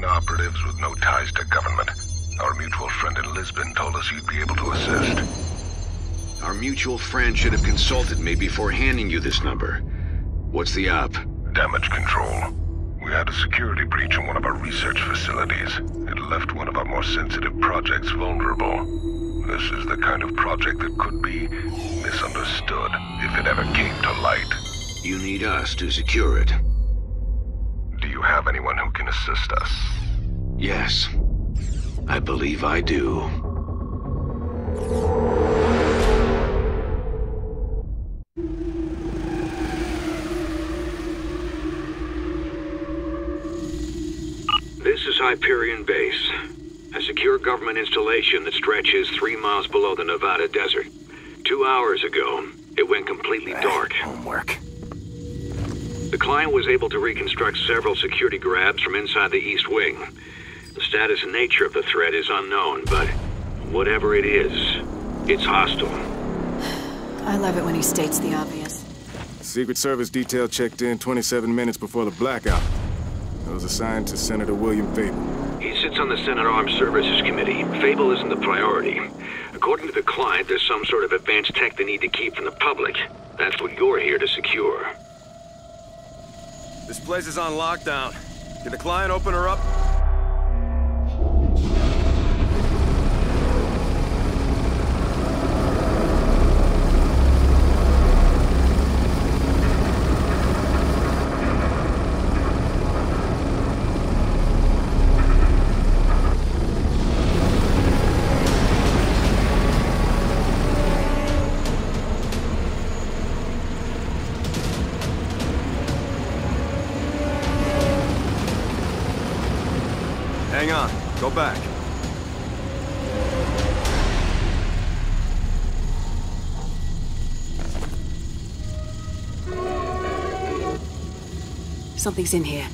civilian operatives with no ties to government. Our mutual friend in Lisbon told us you'd be able to assist. Our mutual friend should have consulted me before handing you this number. What's the op? Damage control. We had a security breach in one of our research facilities. It left one of our more sensitive projects vulnerable. This is the kind of project that could be misunderstood if it ever came to light. You need us to secure it. Do you have anyone who can assist us? Yes. I believe I do. This is Hyperion Base, a secure government installation that stretches 3 miles below the Nevada desert. 2 hours ago, it went completely dark. Homework. The client was able to reconstruct several security grabs from inside the East Wing. The status and nature of the threat is unknown, but whatever it is, it's hostile. I love it when he states the obvious. Secret Service detail checked in 27 minutes before the blackout. It was assigned to Senator William Fable. He sits on the Senate Armed Services Committee. Fable isn't the priority. According to the client, there's some sort of advanced tech they need to keep from the public. That's what you're here to secure. This place is on lockdown. Can the client open her up? Hang on. Go back. Something's in here.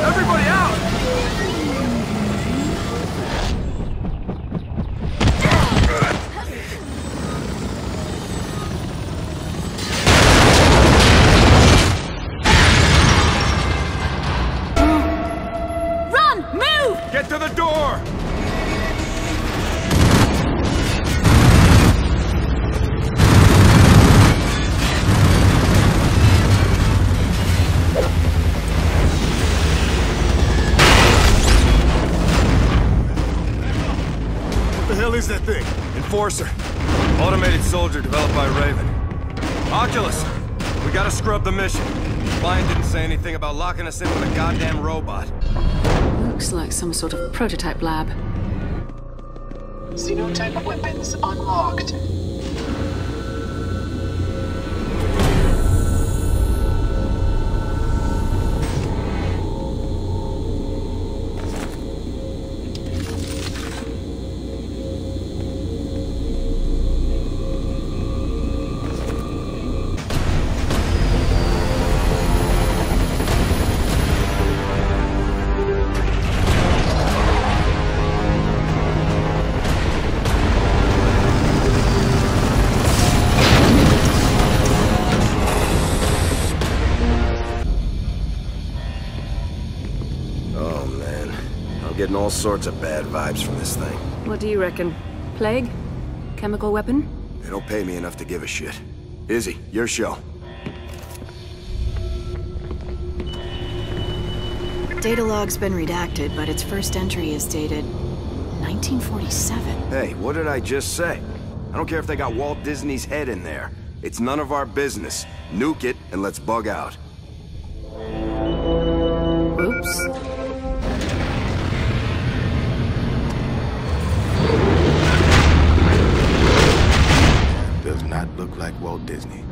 Everybody out! Get to the door! What the hell is that thing? Enforcer. Automated soldier developed by Raven. Oculus! We gotta scrub the mission. Client didn't say anything about locking us in with a goddamn robot. Looks like some sort of prototype lab. Xenotype weapons unlocked. Getting all sorts of bad vibes from this thing. What do you reckon? Plague? Chemical weapon? They don't pay me enough to give a shit. Izzy, your show. Data log's been redacted, but its first entry is dated 1947. Hey, what did I just say? I don't care if they got Walt Disney's head in there. It's none of our business. Nuke it and let's bug out. Oops. Does not look like Walt Disney.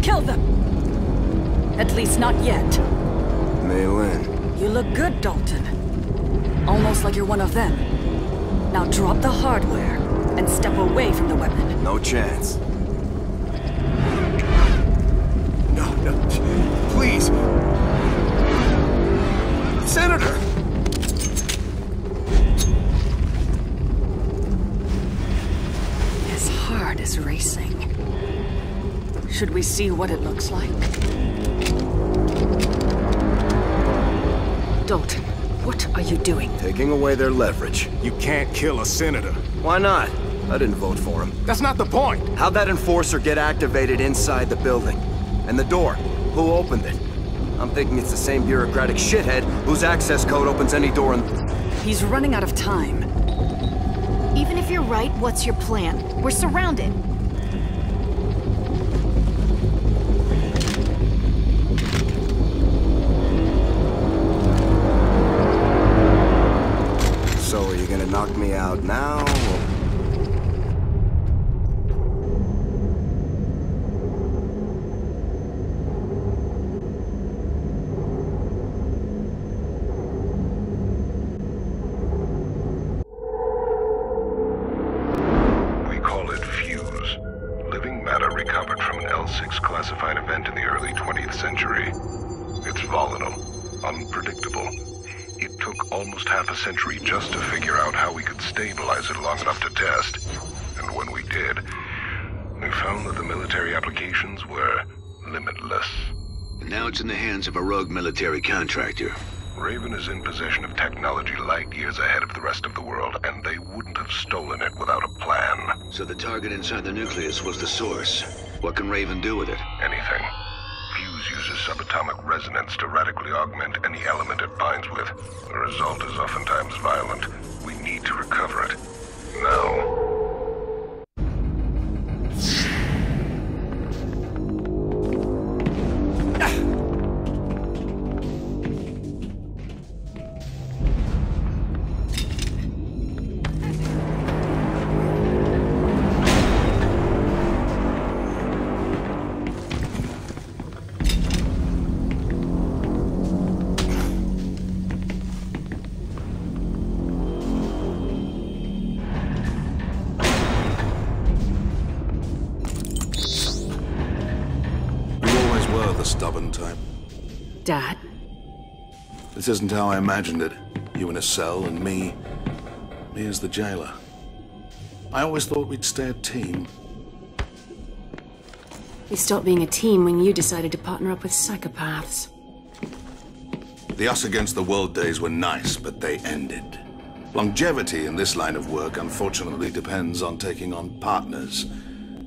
kill them! At least not yet. Maylin. You look good, Dalton. Almost like you're one of them. Now drop the hardware and step away from the weapon. No chance. No, please. Senator! His heart is racing. Should we see what it looks like? Dalton, what are you doing? Taking away their leverage. You can't kill a senator. Why not? I didn't vote for him. That's not the point. How'd that enforcer get activated inside the building? And the door? Who opened it? I'm thinking it's the same bureaucratic shithead whose access code opens any door in... He's running out of time. Even if you're right, what's your plan? We're surrounded. So are you gonna knock me out now, or... We call it fuse. Living matter recovered from an L6 classified event in the early 20th century. It's volatile, unpredictable. It took almost half a century just to figure out how we could stabilize it long enough to test. And when we did, we found that the military applications were limitless. Now it's in the hands of a rogue military contractor. Raven is in possession of technology light years ahead of the rest of the world, and they wouldn't have stolen it without a plan. So the target inside the nucleus was the source. What can Raven do with it? Anything. Fuse uses subatomic resonance to radically augment any element it binds with. The result is oftentimes violent. We need to recover it. Now. Stubborn type. Dad? This isn't how I imagined it. You in a cell and me as the jailer. I always thought we'd stay a team. We stopped being a team when you decided to partner up with psychopaths. The us against the world days were nice, but they ended. Longevity in this line of work unfortunately depends on taking on partners.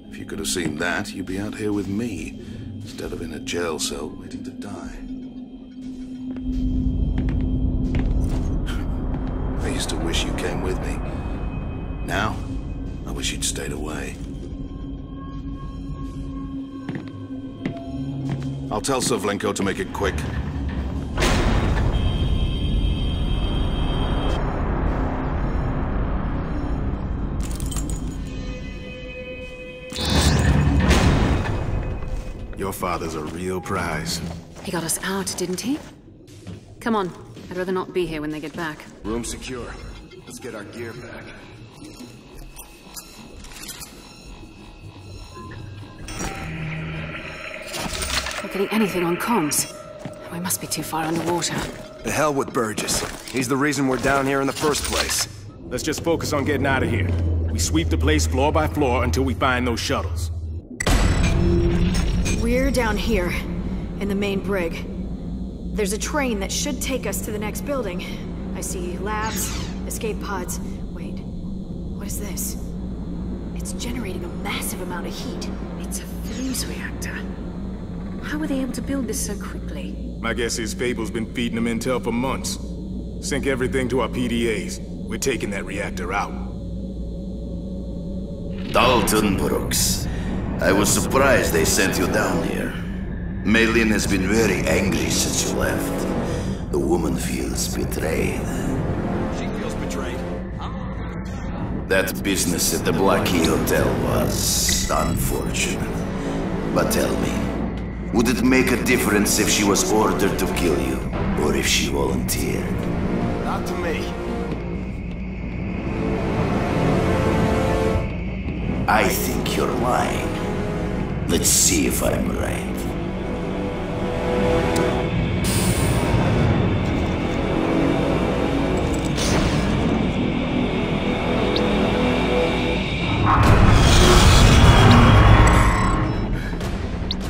If you could have seen that, you'd be out here with me, instead of in a jail cell waiting to die. I used to wish you came with me. Now, I wish you'd stayed away. I'll tell Savlenko to make it quick. Your father's a real prize. He got us out, didn't he? Come on. I'd rather not be here when they get back. Room secure. Let's get our gear back. Not getting anything on comms. We must be too far underwater. The hell with Burgess. He's the reason we're down here in the first place. Let's just focus on getting out of here. We sweep the place floor by floor until we find those shuttles. We're down here, in the main brig. There's a train that should take us to the next building. I see labs, escape pods. Wait, what is this? It's generating a massive amount of heat. It's a fuse reactor. How were they able to build this so quickly? My guess is Fable's been feeding them intel for months. Sync everything to our PDAs. We're taking that reactor out. Dalton Brooks. I was surprised they sent you down here. Maylin has been very angry since you left. The woman feels betrayed. She feels betrayed. That business at the Black Key Hotel was unfortunate. But tell me, Would it make a difference if she was ordered to kill you, or if she volunteered? Not to me. I think you're lying. Let's see if I'm right.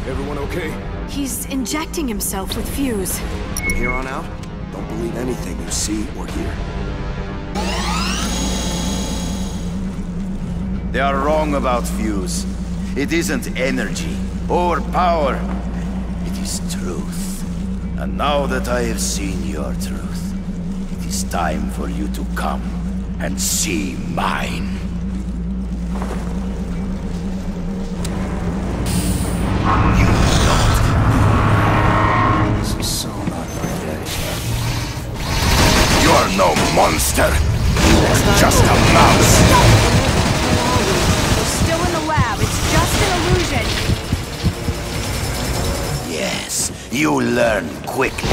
Everyone okay? He's injecting himself with fuse. From here on out, don't believe anything you see or hear. They are wrong about fuse. It isn't energy or power. It is truth. And now that I have seen your truth, it is time for you to come and see mine. You don't. This is so not my day. You're no monster. Just a mouse. Still in the lab. It's just an illusion. Yes, you learn quickly.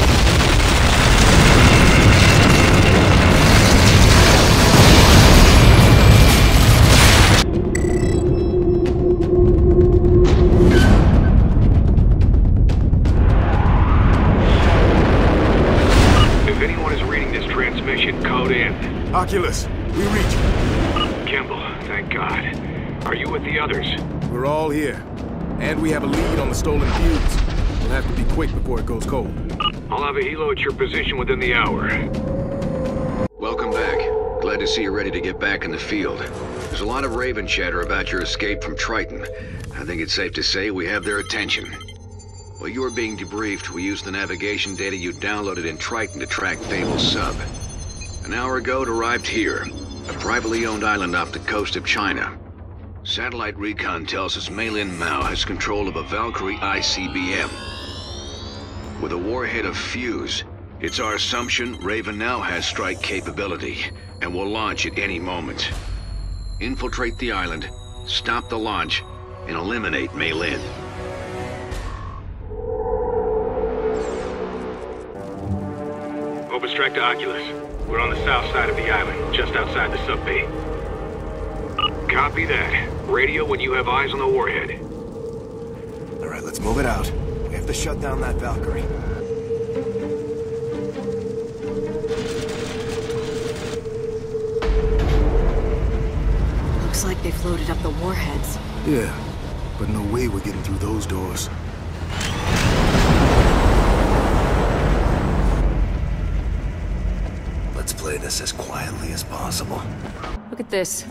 If anyone is reading this transmission, code in. Oculus, we reach you. Kimball, thank God. Are you with the others? We're all here. And we have a lead on the stolen fuse. We'll have to be quick before it goes cold. I'll have a helo at your position within the hour. Welcome back. Glad to see you're ready to get back in the field. There's a lot of Raven chatter about your escape from Triton. I think it's safe to say we have their attention. While you were being debriefed, we used the navigation data you downloaded in Triton to track Fable's sub. An hour ago, it arrived here, a privately owned island off the coast of China. Satellite recon tells us Mei-Lin Mao has control of a Valkyrie ICBM. With a warhead of fuse, it's our assumption Raven now has strike capability and will launch at any moment. Infiltrate the island, stop the launch, and eliminate Mei-Lin. Overstrike to Oculus. We're on the south side of the island, just outside the sub-bay. Copy that. Radio when you have eyes on the warhead. All right, let's move it out. We have to shut down that Valkyrie. Looks like they've loaded up the warheads. Yeah, but no way we're getting through those doors. Let's play this as quietly as possible. Look at this.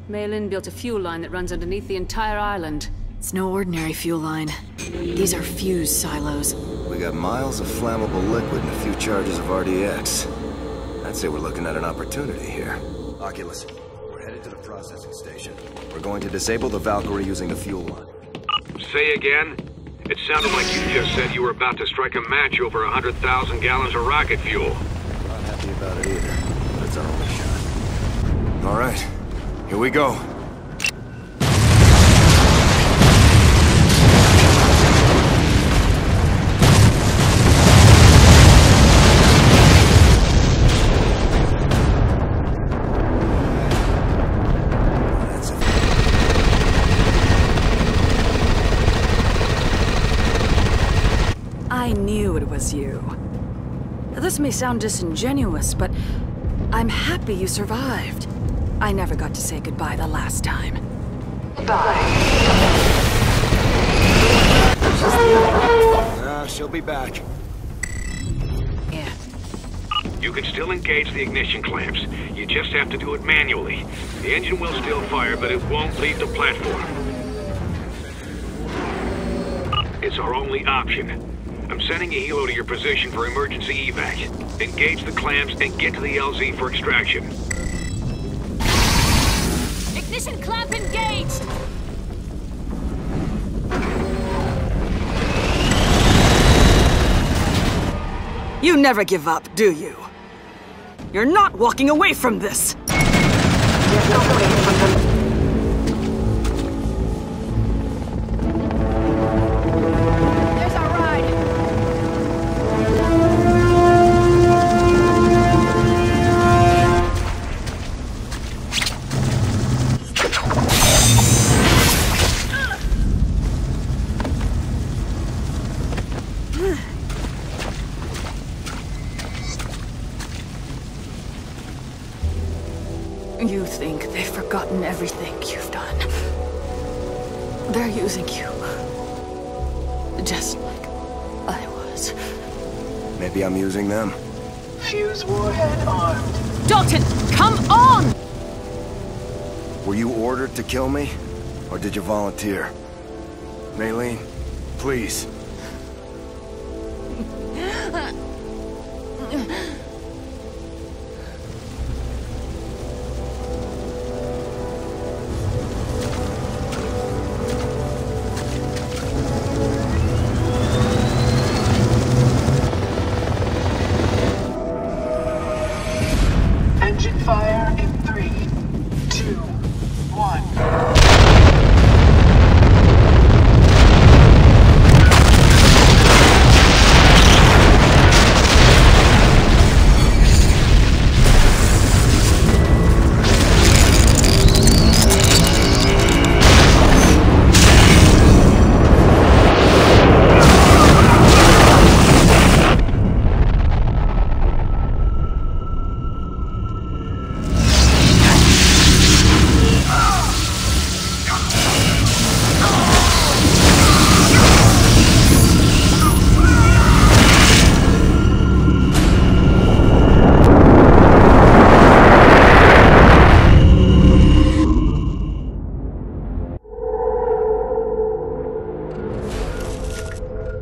Mei-Lin built a fuel line that runs underneath the entire island. It's no ordinary fuel line. These are fuse silos. We got miles of flammable liquid and a few charges of RDX. I'd say we're looking at an opportunity here. Oculus, we're headed to the processing station. We're going to disable the Valkyrie using the fuel line. Say again? It sounded like you just said you were about to strike a match over 100,000 gallons of rocket fuel. Not happy about it either, but it's our only shot. All right, here we go. I knew it was you. This may sound disingenuous, but I'm happy you survived. I never got to say goodbye the last time. She'll be back. Yeah. You can still engage the ignition clamps. You just have to do it manually. The engine will still fire, but it won't leave the platform. It's our only option. I'm sending a helo to your position for emergency evac. Engage the clamps and get to the LZ for extraction. Ignition clamp engaged! You never give up, do you? You're not walking away from this! There's our You think they've forgotten everything you've done. They're using you. Just like I was. Maybe I'm using them. Fuse warhead armed. Dalton, come on! Were you ordered to kill me? Or did you volunteer? Maylene, please. Engine fire in 3, 2, 1.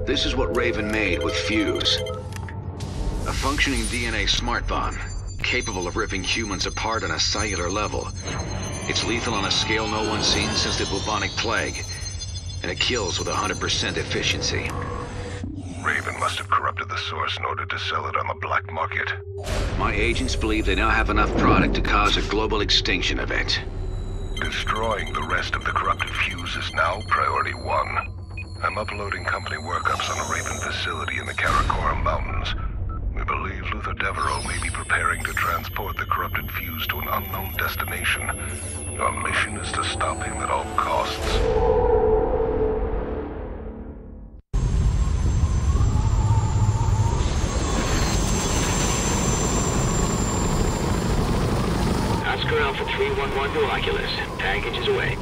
This is what Raven made with Fuse. A functioning DNA smart bomb, capable of ripping humans apart on a cellular level. It's lethal on a scale no one's seen since the bubonic plague, and it kills with 100% efficiency. Raven must have corrupted the source in order to sell it on the black market. My agents believe they now have enough product to cause a global extinction event. Destroying the rest of the corrupted Fuse is now priority 1. I'm uploading company workups on a Raven facility in the Karakoram Mountains. We believe Luther Devereaux may be preparing to transport the corrupted Fuse to an unknown destination. Your mission is to stop him at all costs. Oscar Alpha 311 to Oculus. Package is away.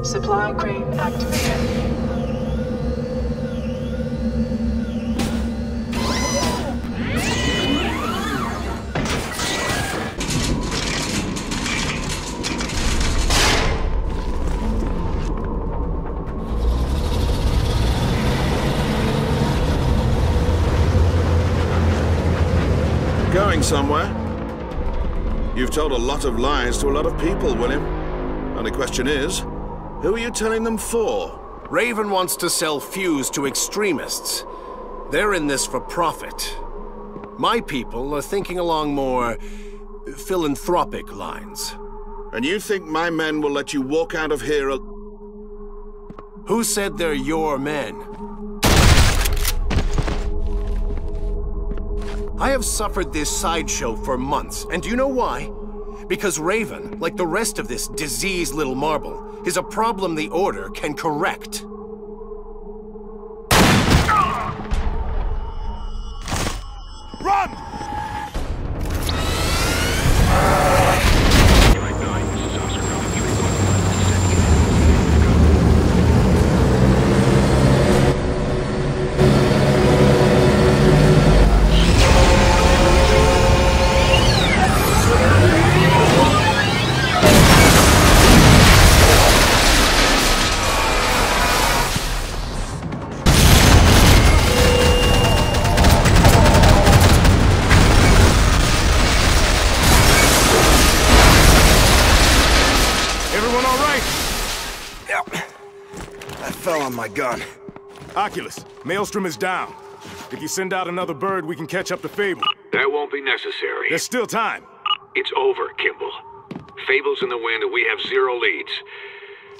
Supply crane activated. Going somewhere? You've told a lot of lies to a lot of people, William. Only question is, who are you telling them for? Raven wants to sell Fuse to extremists. They're in this for profit. My people are thinking along more philanthropic lines. And you think my men will let you walk out of here Who said they're your men? I have suffered this sideshow for months, and do you know why? Because Raven, like the rest of this diseased little marble, is a problem the Order can correct. Run! My gun. Oculus, Maelstrom is down. If you send out another bird, we can catch up to Fable. That won't be necessary. There's still time. It's over, Kimball. Fable's in the wind and we have 0 leads.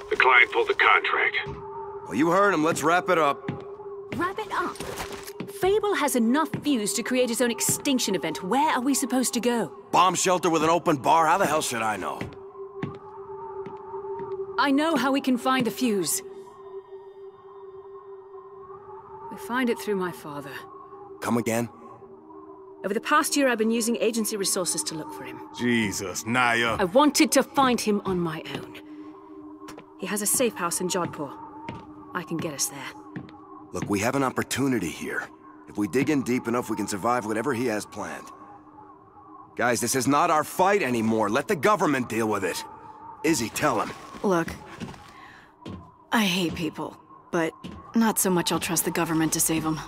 The client pulled the contract. Well, you heard him. Let's wrap it up. Wrap it up? Fable has enough fuse to create his own extinction event. Where are we supposed to go? Bomb shelter with an open bar? How the hell should I know? I know how we can find the fuse. We find it through my father. Come again? Over the past year, I've been using agency resources to look for him. Jesus, Naya. I wanted to find him on my own. He has a safe house in Jodhpur. I can get us there. Look, we have an opportunity here. If we dig in deep enough, we can survive whatever he has planned. Guys, this is not our fight anymore. Let the government deal with it. Izzy, tell him. Look, I hate people, but not so much I'll trust the government to save them.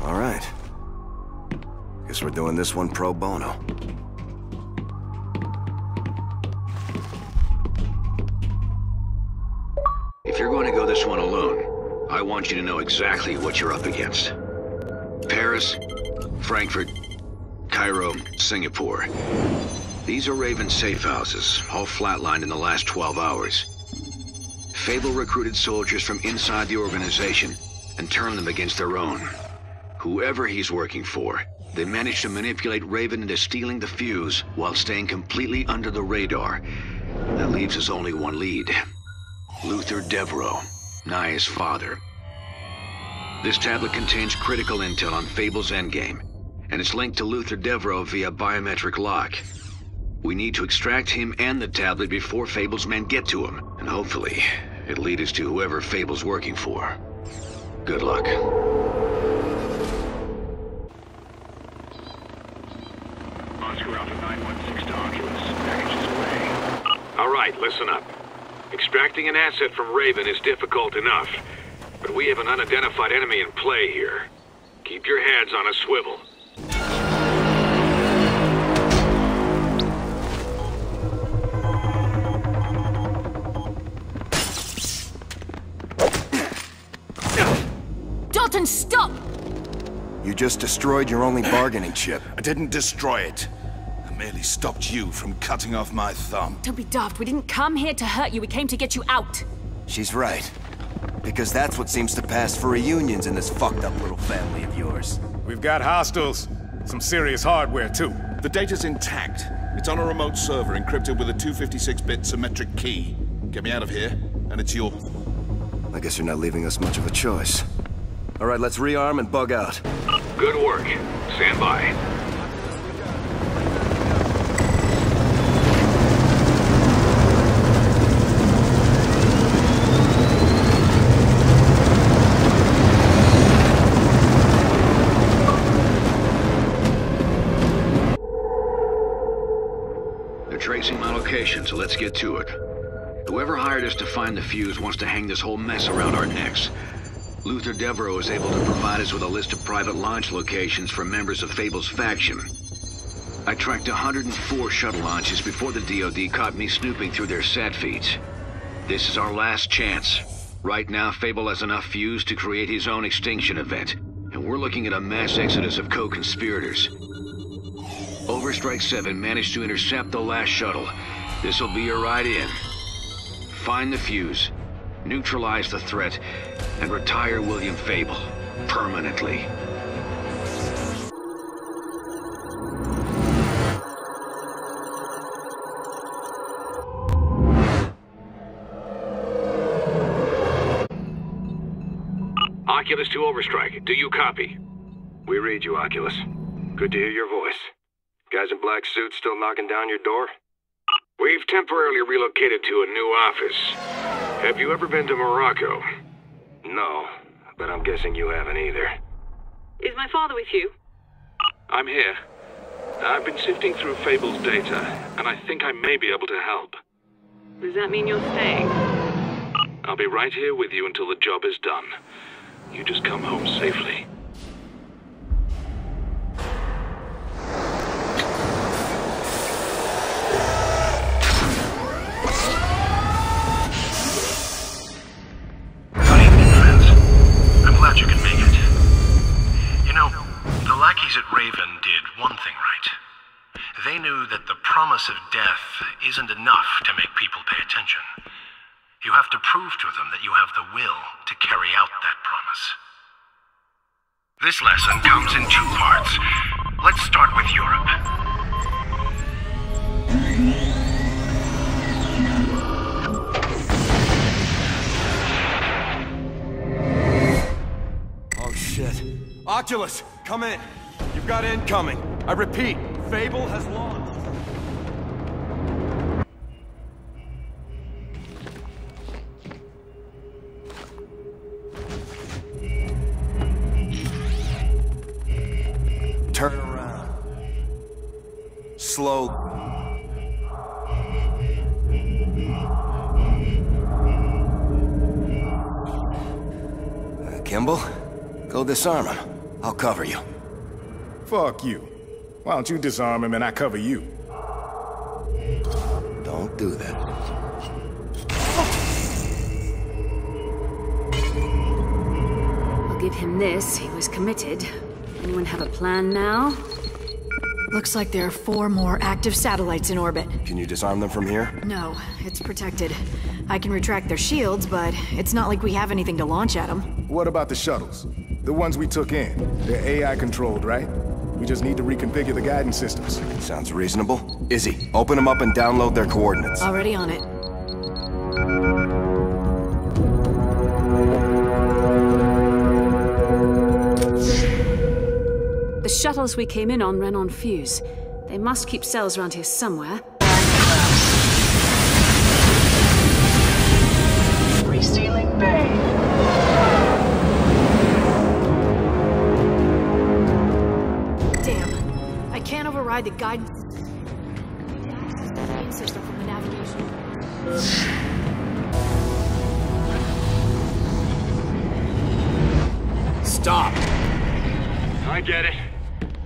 All right. Guess we're doing this one pro bono. If you're going to go this one alone, I want you to know exactly what you're up against. Paris, Frankfurt, Cairo, Singapore. These are Raven's safe houses, all flatlined in the last 12 hours. Fable recruited soldiers from inside the organization and turned them against their own. Whoever he's working for, they managed to manipulate Raven into stealing the fuse while staying completely under the radar. That leaves us only one lead. Luther Devereaux, Naya's father. This tablet contains critical intel on Fable's endgame, and it's linked to Luther Devereaux via biometric lock. We need to extract him and the tablet before Fable's men get to him, and hopefully, it'll lead us to whoever Fable's working for. Good luck. Oscar Alpha 916 to Oculus. Package is away. All right, listen up. Extracting an asset from Raven is difficult enough, but we have an unidentified enemy in play here. Keep your heads on a swivel. Dalton, stop! You just destroyed your only bargaining chip. I didn't destroy it. I merely stopped you from cutting off my thumb. Don't be daft. We didn't come here to hurt you. We came to get you out. She's right. Because that's what seems to pass for reunions in this fucked up little family of yours. We've got hostiles. Some serious hardware, too. The data's intact. It's on a remote server encrypted with a 256-bit symmetric key. Get me out of here, and it's yours. I guess you're not leaving us much of a choice. All right, let's rearm and bug out. Good work. Stand by. They're tracing my location, so let's get to it. Whoever hired us to find the fuse wants to hang this whole mess around our necks. Luther Devereaux is able to provide us with a list of private launch locations for members of Fable's faction. I tracked 104 shuttle launches before the DoD caught me snooping through their sat feeds. This is our last chance. Right now, Fable has enough fuse to create his own extinction event, and we're looking at a mass exodus of co-conspirators. Overstrike 7 managed to intercept the last shuttle. This'll be your ride in. Find the fuse, neutralize the threat, and retire William Fable permanently. Oculus to Overstrike. Do you copy? We read you, Oculus. Good to hear your voice. Guys in black suits still knocking down your door? We've temporarily relocated to a new office. Have you ever been to Morocco? No, but I'm guessing you haven't either. Is my father with you? I'm here. I've been sifting through Fable's data, and I think I may be able to help. Does that mean you're staying? I'll be right here with you until the job is done. You just come home safely. Good evening, friends. I'm glad you can make it. You know, the lackeys at Raven did one thing right. They knew that the promise of death isn't enough to make people pay attention. You have to prove to them that you have the will to carry out that promise. This lesson comes in 2 parts. Let's start with Europe. Oh shit. Oculus, come in. You've got incoming. I repeat, Fable has launched. Turn around. Slow. Kimball, go disarm him. I'll cover you. Fuck you. Why don't you disarm him and I cover you? Don't do that. I'll give him this. He was committed. Anyone have a plan now? Looks like there are 4 more active satellites in orbit. Can you disarm them from here? No, it's protected. I can retract their shields, but it's not like we have anything to launch at them. What about the shuttles? The ones we took in. They're AI controlled, right? We just need to reconfigure the guidance systems. Sounds reasonable. Izzy, open them up and download their coordinates. Already on it. The shuttles we came in on ran on fuse. They must keep cells around here somewhere. Resealing bay. Damn. I can't override the guidance system from the navigation. Stop! I get it.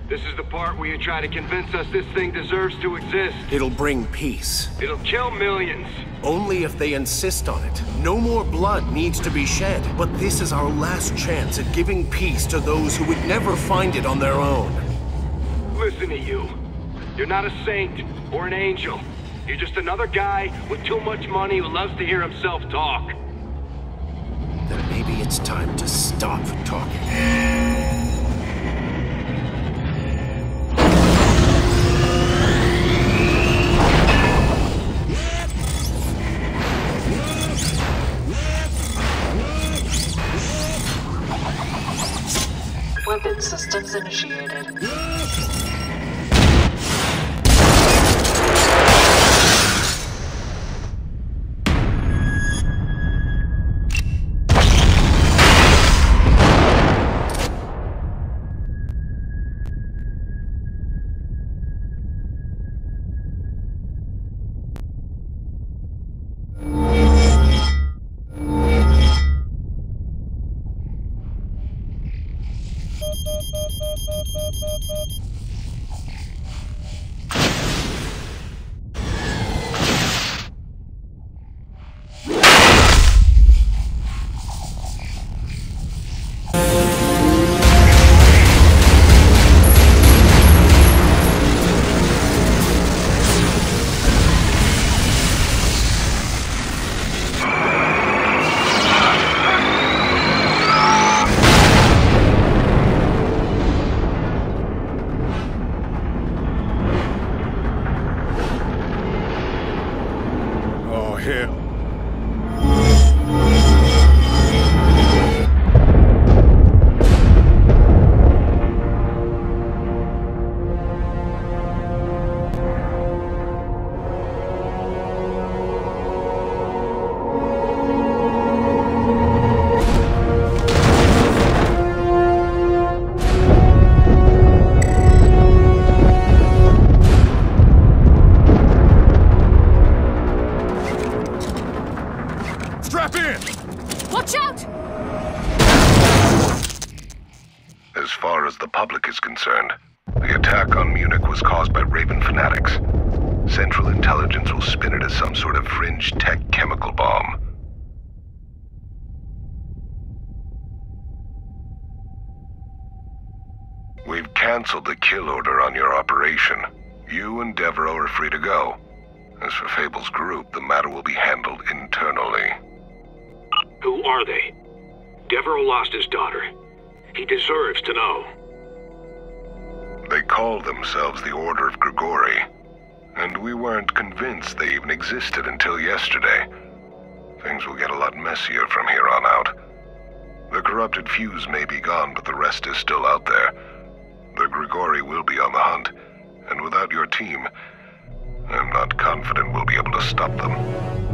This is the part where you try to convince us this thing deserves to exist. It'll bring peace. It'll kill millions. Only if they insist on it. No more blood needs to be shed. But this is our last chance at giving peace to those who would never find it on their own. Listen to you. You're not a saint or an angel. You're just another guy with too much money who loves to hear himself talk. Then maybe it's time to stop talking. Weapon systems initiated. far as the public is concerned, the attack on Munich was caused by Raven fanatics. Central Intelligence will spin it as some sort of fringe tech chemical bomb. We've canceled the kill order on your operation. You and Devereaux are free to go. As for Fable's group, the matter will be handled internally. Who are they? Devereaux lost his daughter. He deserves to know. They call themselves the Order of Grigori, and we weren't convinced they even existed until yesterday. Things will get a lot messier from here on out. The corrupted fuse may be gone, but the rest is still out there. The Grigori will be on the hunt, and without your team, I'm not confident we'll be able to stop them.